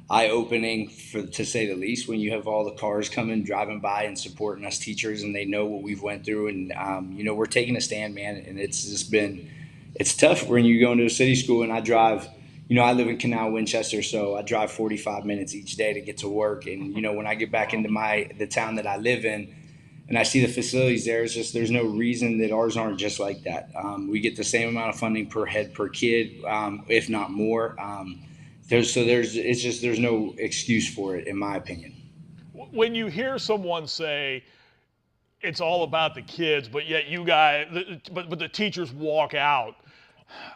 eye-opening, to say the least, when you have all the cars coming, driving by and supporting us teachers, and they know what we've went through, and we're taking a stand, man. And it's tough when you go into a city school, and I drive. I live in Canal, Winchester, so I drive 45 minutes each day to get to work. And when I get back into the town that I live in, and I see the facilities there's no reason that ours aren't just like that. We get the same amount of funding per head per kid, if not more. There's no excuse for it, in my opinion. When you hear someone say it's all about the kids, but yet you guys, but the teachers walk out,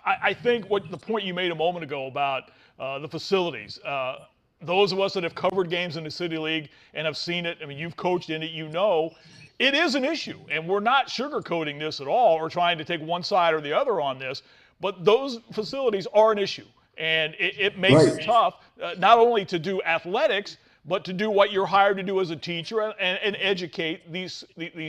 I think what the point you made a moment ago about the facilities. Those of us that have covered games in the City League and have seen it, I mean, you've coached in it, you know, it is an issue. And we're not sugarcoating this at all or trying to take one side or the other on this, but those facilities are an issue. And it makes it tough, not only to do athletics, but to do what you're hired to do as a teacher and educate these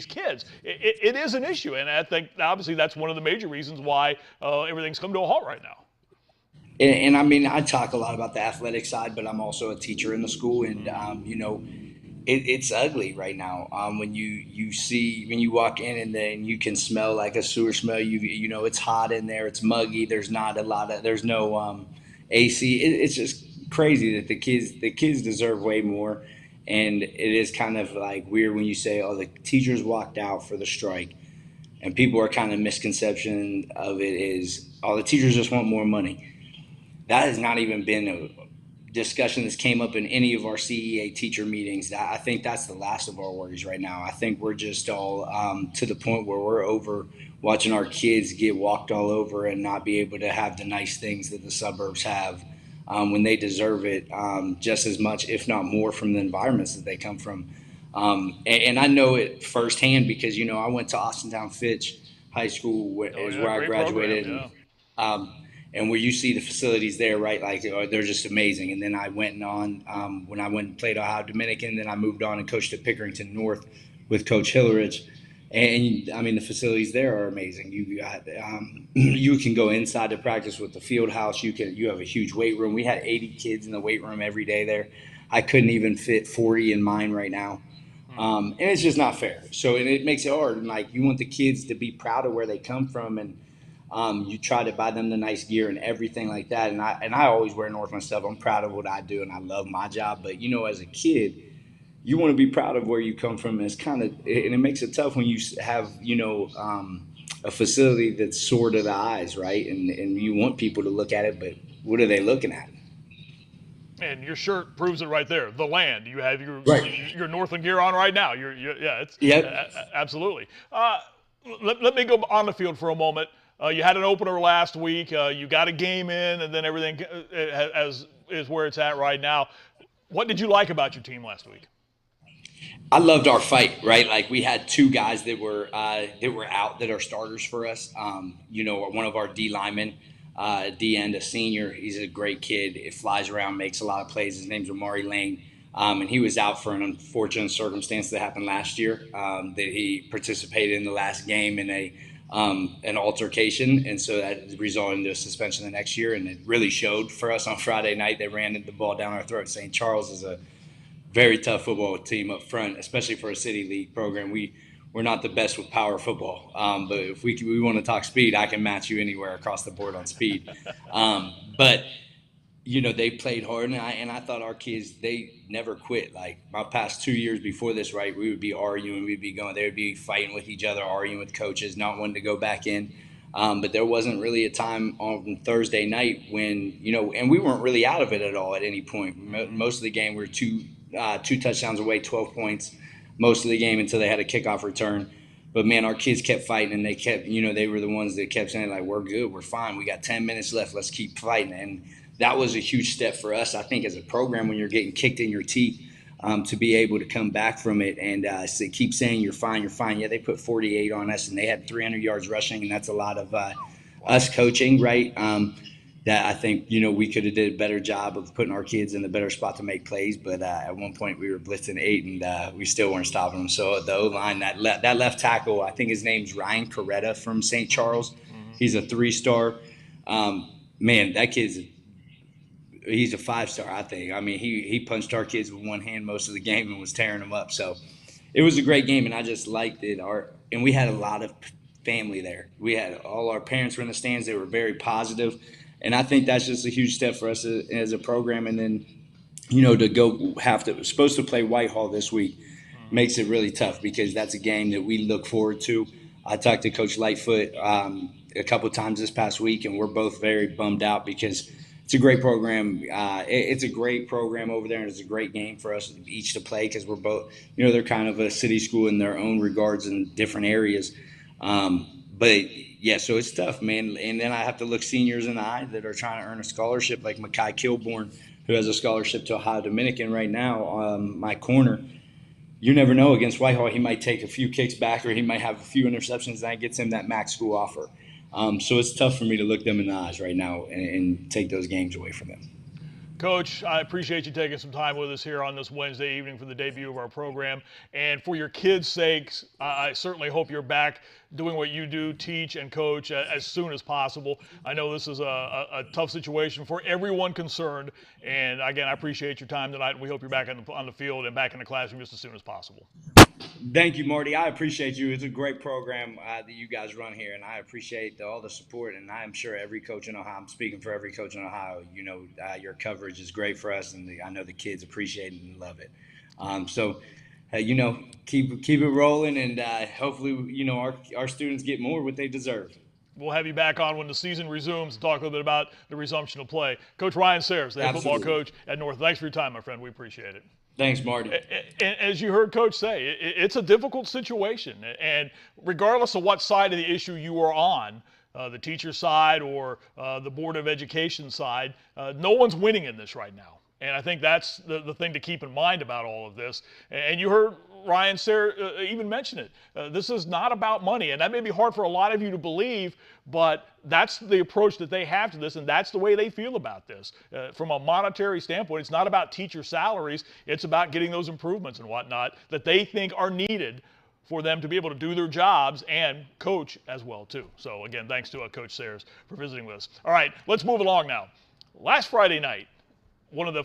kids. It is an issue, and I think obviously that's one of the major reasons why everything's come to a halt right now. And I mean, I talk a lot about the athletic side, but I'm also a teacher in the school, and you know, it's ugly right now. When you walk in and then you can smell like a sewer smell. You know, it's hot in there. It's muggy. There's no AC. It's just crazy that the kids deserve way more, and it is kind of like weird when you say, oh, the teachers walked out for the strike, and people are kind of misconception of it is, oh, the teachers just want more money. That has not even been a discussion that's came up in any of our CEA teacher meetings. I think that's the last of our worries right now. I think we're just all to the point where we're over watching our kids get walked all over and not be able to have the nice things that the suburbs have when they deserve it just as much, if not more, from the environments that they come from. And I know it firsthand because, you know, I went to Austintown Fitch High School where I graduated. Program, yeah. And where you see the facilities there, right, like they're just amazing. And then I went on when I went and played Ohio Dominican, then I moved on and coached at Pickerington North with Coach Hillerich. And I mean, the facilities there are amazing. You got you can go inside to practice with the field house. You have a huge weight room. We had 80 kids in the weight room every day there. I couldn't even fit 40 in mine right now. And it's just not fair. So and it makes it hard. And like you want the kids to be proud of where they come from, and you try to buy them the nice gear and everything like that. And I always wear Northland stuff. I'm proud of what I do and I love my job. But you know, as a kid, you want to be proud of where you come from. And it's kind of, and it makes it tough when you have, you know, a facility that's sore to the eyes, right? And you want people to look at it, but what are they looking at? And your shirt proves it right there. The land. You have your Northland gear on right now. Absolutely. Let me go on the field for a moment. You had an opener last week. You got a game in, and then everything is where it's at right now. What did you like about your team last week? I loved our fight, right? Like we had two guys that were out that are starters for us. You know, one of our D linemen, D end, a senior. He's a great kid. It flies around, makes a lot of plays. His name's Marty Lane. And he was out for an unfortunate circumstance that happened last year. That he participated in the last game in an altercation, and so that resulted in a suspension the next year. And it really showed for us on Friday night. They ran the ball down our throat. St. Charles is a very tough football team up front, especially for a city league program. We're not the best with power football, but if we want to talk speed, I can match you anywhere across the board on speed. But you know, they played hard, and I thought our kids, they never quit. Like my past 2 years before this, right, we would be arguing, they would be fighting with each other, arguing with coaches, not wanting to go back in. But there wasn't really a time on Thursday night when, you know, and we weren't really out of it at all at any point. Most of the game, we were two touchdowns away, 12 points most of the game until they had a kickoff return. But, man, our kids kept fighting, and they kept, you know, they were the ones that kept saying, like, we're good, we're fine, we got 10 minutes left, let's keep fighting. And that was a huge step for us, I think, as a program when you're getting kicked in your teeth, to be able to come back from it and keep saying you're fine, you're fine. Yeah, they put 48 on us, and they had 300 yards rushing, and that's a lot of us coaching, right? That I think, you know, we could have did a better job of putting our kids in a better spot to make plays. But at one point we were blitzing 8, and we still weren't stopping them. So the O-line, that left tackle, I think his name's Ryan Coretta from St. Charles. He's a 3-star. Man, that he's a 5-star, I think. I mean, he punched our kids with one hand most of the game and was tearing them up. So it was a great game, and I just liked it. And we had a lot of family there. We had all our parents were in the stands. They were very positive. And I think that's just a huge step for us as a program. And then, you know, to supposed to play Whitehall this week makes it really tough because that's a game that we look forward to. I talked to Coach Lightfoot a couple of times this past week, and we're both very bummed out because it's a great program. It's a great program over there, and it's a great game for us each to play because we're both, you know, they're kind of a city school in their own regards in different areas. But yeah, so it's tough, man. And then I have to look seniors in the eye that are trying to earn a scholarship, like Makai Kilborn, who has a scholarship to Ohio Dominican right now. My corner, you never know against Whitehall. He might take a few kicks back, or he might have a few interceptions, and that gets him that max school offer. So it's tough for me to look them in the eyes right now and take those games away from them. Coach, I appreciate you taking some time with us here on this Wednesday evening for the debut of our program. And for your kids' sakes, I certainly hope you're back doing what you do, teach and coach as soon as possible. I know this is a tough situation for everyone concerned. And again, I appreciate your time tonight. And we hope you're back on the field and back in the classroom just as soon as possible. Thank you, Marty. I appreciate you. It's a great program that you guys run here, and I appreciate all the support. And I'm sure every coach in Ohio, I'm speaking for every coach in Ohio, your coverage is great for us, and I know the kids appreciate it and love it. Keep it rolling, and hopefully, our students get more what they deserve. We'll have you back on when the season resumes to talk a little bit about the resumption of play. Coach Ryan Sayers, the head football coach at North. Thanks for your time, my friend. We appreciate it. Thanks, Marty. And as you heard Coach say, it's a difficult situation. And regardless of what side of the issue you are on, the teacher side or the Board of Education side, no one's winning in this right now. And I think that's the thing to keep in mind about all of this. And you heard Ryan Sayre even mention it. This is not about money. And that may be hard for a lot of you to believe, but that's the approach that they have to this, and that's the way they feel about this. From a monetary standpoint, it's not about teacher salaries. It's about getting those improvements and whatnot that they think are needed for them to be able to do their jobs and coach as well, too. So, again, thanks to Coach Sayers for visiting with us. All right, let's move along now. Last Friday night, one of the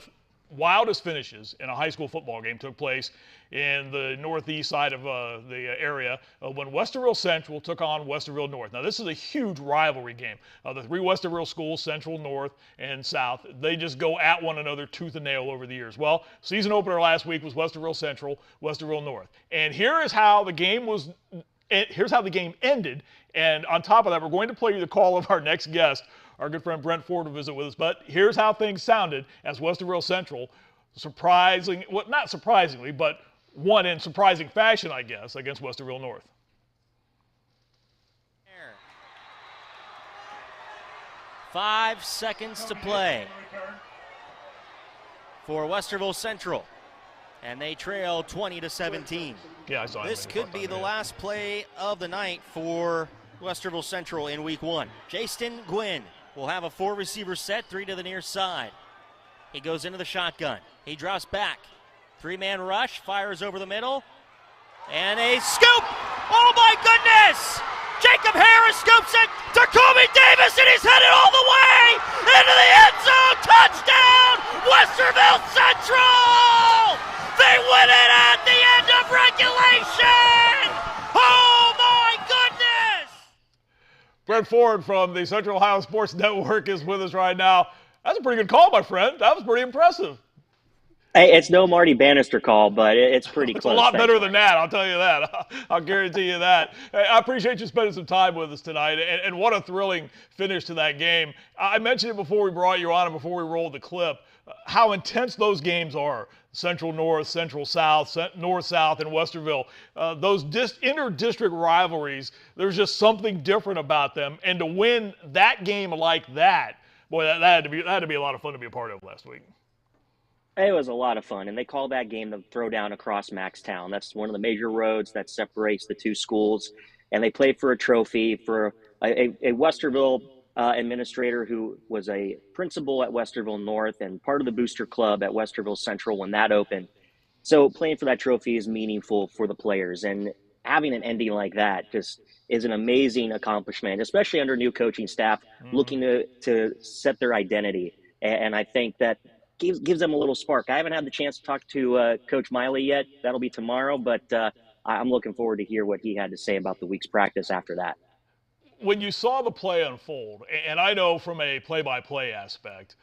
wildest finishes in a high school football game took place in the northeast side of the area when Westerville Central took on Westerville North. Now, this is a huge rivalry game. The three Westerville schools, Central, North, and South, they just go at one another tooth and nail over the years. Well, season opener last week was Westerville Central, Westerville North. And here is how the game was. Here's how the game ended. And on top of that, we're going to play you the call of our next guest. Our good friend Brent Ford will visit with us. But here's how things sounded as Westerville Central, not surprisingly, but won in surprising fashion, I guess, against Westerville North. 5 seconds to play for Westerville Central, and they trail 20-17. Yeah, I saw it. This could be the last play of the night for Westerville Central in week 1. Jaston Gwynn will have a 4-receiver set, 3 to the near side. He goes into the shotgun. He drops back. 3-man rush, fires over the middle, and a scoop! Oh my goodness! Jacob Harris scoops it to Kobe Davis, and he's headed all the way into the end zone! Touchdown, Westerville Central! They win it at the end of regulation! Oh my goodness! Brent Ford from the Central Ohio Sports Network is with us right now. That's a pretty good call, my friend. That was pretty impressive. Hey, it's no Marty Bannister call, but it's pretty close. It's a lot better than that, I'll tell you that. I'll guarantee you that. Hey, I appreciate you spending some time with us tonight, and what a thrilling finish to that game. I mentioned it before we brought you on and before we rolled the clip, how intense those games are. Central North, Central South, North South, and Westerville. Those inter-district rivalries, there's just something different about them. And to win that game like that, boy, that had to be a lot of fun to be a part of last week. It was a lot of fun, and they call that game the throwdown across Maxtown. That's one of the major roads that separates the two schools, and they played for a trophy for a Westerville administrator who was a principal at Westerville North and part of the booster club at Westerville Central when that opened. So playing for that trophy is meaningful for the players, and having an ending like that just is an amazing accomplishment, especially under new coaching staff looking to set their identity. And I think that gives them a little spark. I haven't had the chance to talk to Coach Miley yet. That'll be tomorrow, but I'm looking forward to hear what he had to say about the week's practice after that. When you saw the play unfold, and I know from a play-by-play aspect,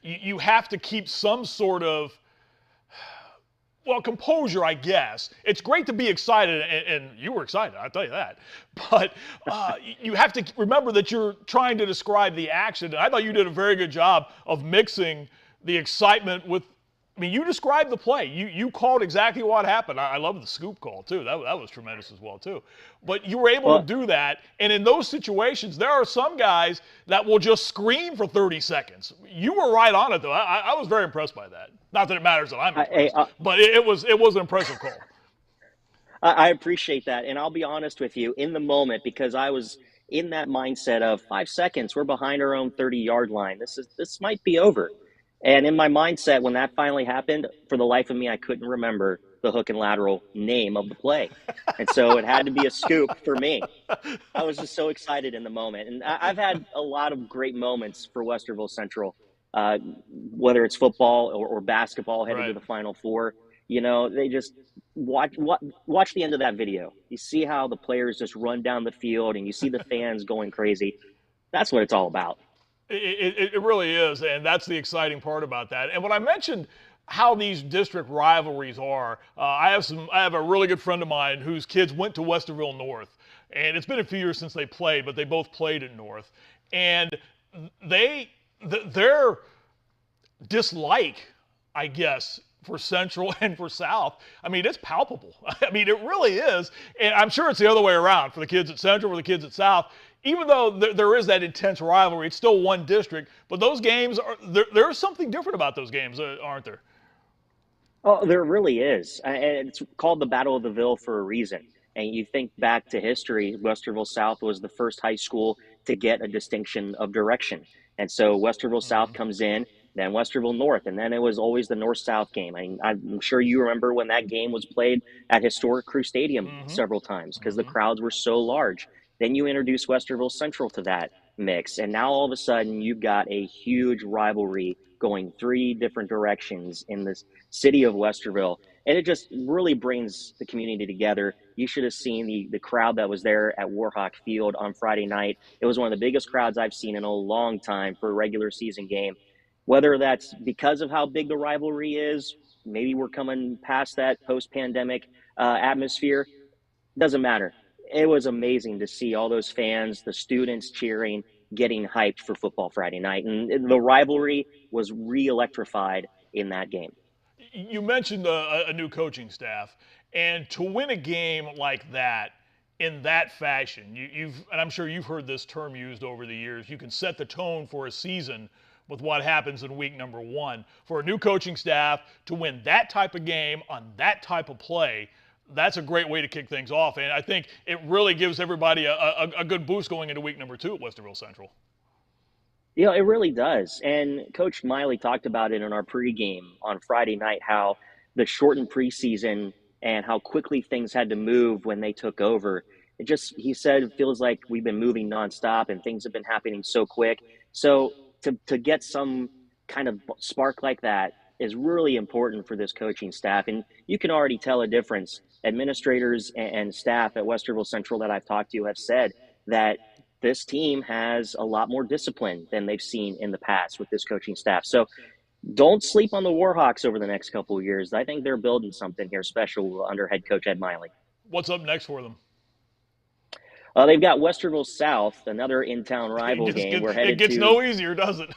you have to keep some sort of, composure, I guess. It's great to be excited, and you were excited, I'll tell you that. But you have to remember that you're trying to describe the action. And I thought you did a very good job of mixing the excitement with mean, you described the play. You called exactly what happened. I love the scoop call, too. That was tremendous as well, too. But you were able to do that. And in those situations, there are some guys that will just scream for 30 seconds. You were right on it, though. I was very impressed by that. Not that it matters that I'm impressed, but it was an impressive call. I appreciate that. And I'll be honest with you, in the moment, because I was in that mindset of 5 seconds, we're behind our own 30-yard line. This might be over. And in my mindset, when that finally happened, for the life of me, I couldn't remember the hook and lateral name of the play. And so it had to be a scoop for me. I was just so excited in the moment. And I've had a lot of great moments for Westerville Central, whether it's football or basketball headed to the Final Four. You know, they just watch the end of that video. You see how the players just run down the field and you see the fans going crazy. That's what it's all about. It really is, and that's the exciting part about that. And when I mentioned how these district rivalries are, I have a really good friend of mine whose kids went to Westerville North, and it's been a few years since they played, but they both played at North, and their dislike, I guess, for Central and for South, I mean, it's palpable. I mean, it really is, and I'm sure it's the other way around for the kids at Central, for the kids at South. Even though there is that intense rivalry, it's still one district, but those games, there's something different about those games, aren't there? Oh, there really is. And it's called the Battle of the Ville for a reason. And you think back to history, Westerville South was the first high school to get a distinction of direction. And so Westerville South comes in, then Westerville North, and then it was always the North-South game. I mean, I'm sure you remember when that game was played at historic Crew Stadium several times because the crowds were so large. Then you introduce Westerville Central to that mix, and now all of a sudden you've got a huge rivalry going 3 different directions in this city of Westerville, and it just really brings the community together. You should have seen the crowd that was there at Warhawk Field on Friday night. It was one of the biggest crowds I've seen in a long time for a regular season game. Whether that's because of how big the rivalry is, maybe we're coming past that post-pandemic atmosphere, doesn't matter. It was amazing to see all those fans, the students cheering, getting hyped for football Friday night. And the rivalry was re-electrified in that game. You mentioned a new coaching staff, and to win a game like that in that fashion, and I'm sure you've heard this term used over the years, you can set the tone for a season with what happens in week number 1. For a new coaching staff to win that type of game on that type of play, that's a great way to kick things off, and I think it really gives everybody a good boost going into week number 2 at Westerville Central. You know, it really does. And Coach Miley talked about it in our pregame on Friday night, how the shortened preseason and how quickly things had to move when they took over. He said, it feels like we've been moving nonstop and things have been happening so quick. So to get some kind of spark like that is really important for this coaching staff. And you can already tell a difference. Administrators and staff at Westerville Central that I've talked to have said that this team has a lot more discipline than they've seen in the past with this coaching staff. So don't sleep on the Warhawks over the next couple of years. I think they're building something here special under head coach Ed Miley. What's up next for them? They've got Westerville South, another in-town rival game. It gets no easier, does it?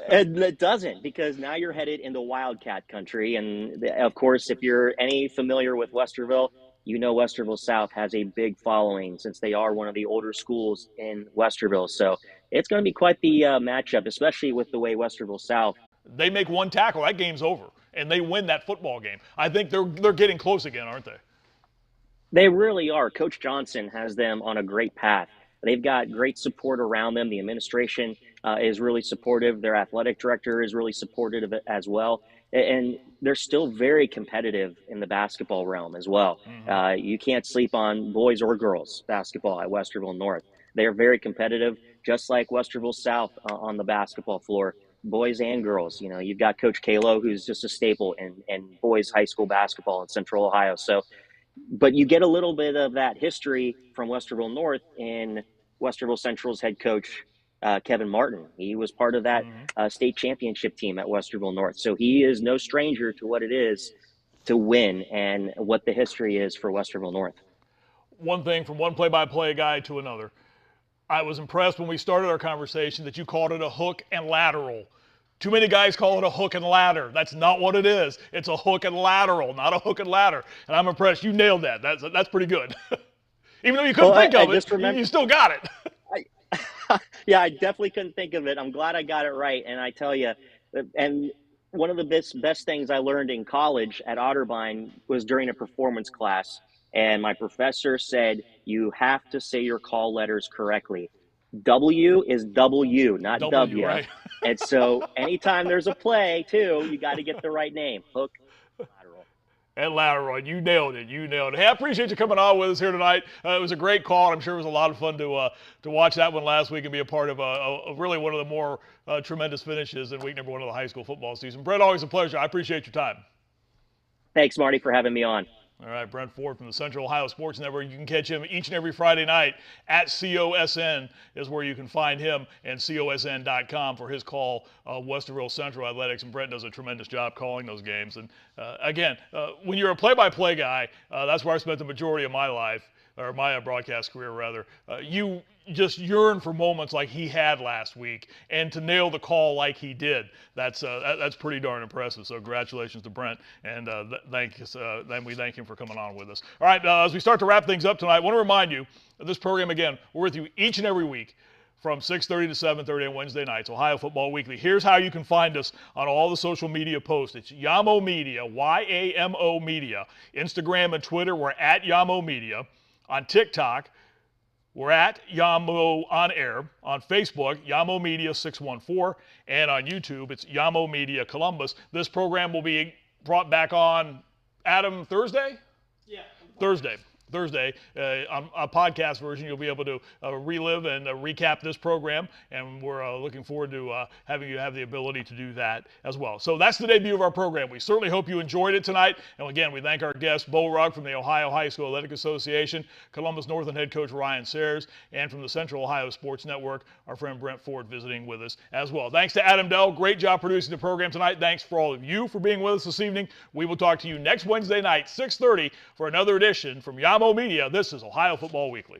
And it doesn't, because now you're headed into Wildcat country. And, of course, if you're any familiar with Westerville, you know Westerville South has a big following since they are one of the older schools in Westerville. So it's going to be quite the matchup, especially with the way Westerville South. They make one tackle, that game's over, and they win that football game. I think they're getting close again, aren't they? They really are. Coach Johnson has them on a great path. They've got great support around them. The administration is really supportive. Their athletic director is really supportive of it as well. And they're still very competitive in the basketball realm as well. You can't sleep on boys or girls basketball at Westerville North. They're very competitive, just like Westerville South on the basketball floor, boys and girls. You know, you've got Coach Kalo, who's just a staple in boys high school basketball in Central Ohio. So, but you get a little bit of that history from Westerville North in Westerville Central's head coach, Kevin Martin. He was part of that state championship team at Westerville North. So he is no stranger to what it is to win and what the history is for Westerville North. One thing from one play-by-play guy to another. I was impressed when we started our conversation that you called it a hook and lateral Too many guys call it a hook and ladder. That's not what it is. It's a hook and lateral, not a hook and ladder. And I'm impressed. You nailed that. That's pretty good. Even though you couldn't think of it, you still got it. Yeah, I definitely couldn't think of it. I'm glad I got it right. And I tell you, and one of the best things I learned in college at Otterbein was during a performance class. And my professor said, you have to say your call letters correctly. W is W, not W. Right. And so anytime there's a play, too, you got to get the right name. Hook, lateral. And lateral. You nailed it. You nailed it. Hey, I appreciate you coming on with us here tonight. It was a great call. I'm sure it was a lot of fun to watch that one last week and be a part of really one of the more tremendous finishes in week number 1 of the high school football season. Brent, always a pleasure. I appreciate your time. Thanks, Marty, for having me on. All right, Brent Ford from the Central Ohio Sports Network. You can catch him each and every Friday night at COSN is where you can find him, and COSN.com for his call of Westerville Central Athletics. And Brent does a tremendous job calling those games. And again, when you're a play-by-play guy, that's where I spent the majority of my life, or my broadcast career rather. You just yearn for moments like he had last week, and to nail the call like he did, that's pretty darn impressive. So congratulations to Brent, and then we thank him for coming on with us. All right, as we start to wrap things up tonight, I want to remind you of this program again. We're with you each and every week from 6:30 to 7:30 on Wednesday nights, Ohio Football Weekly. Here's how you can find us on all the social media posts. It's Yamo Media, Y-A-M-O Media. Instagram and Twitter, we're at Yamo Media. On TikTok, we're at Yamo On Air. On Facebook, Yamo Media 614. And on YouTube, it's Yamo Media Columbus. This program will be brought back on, Adam, Thursday? Yeah. Thursday on a podcast version. You'll be able to relive and recap this program, and we're looking forward to having you have the ability to do that as well. So that's the debut of our program. We certainly hope you enjoyed it tonight, and again, we thank our guest, Beau Rugg from the Ohio High School Athletic Association, Columbus Northland head coach Ryan Sayers, and from the Central Ohio Sports Network, our friend Brent Ford visiting with us as well. Thanks to Adam Dell. Great job producing the program tonight. Thanks for all of you for being with us this evening. We will talk to you next Wednesday night, 6:30, for another edition from Yamo Media. This is Ohio Football Weekly.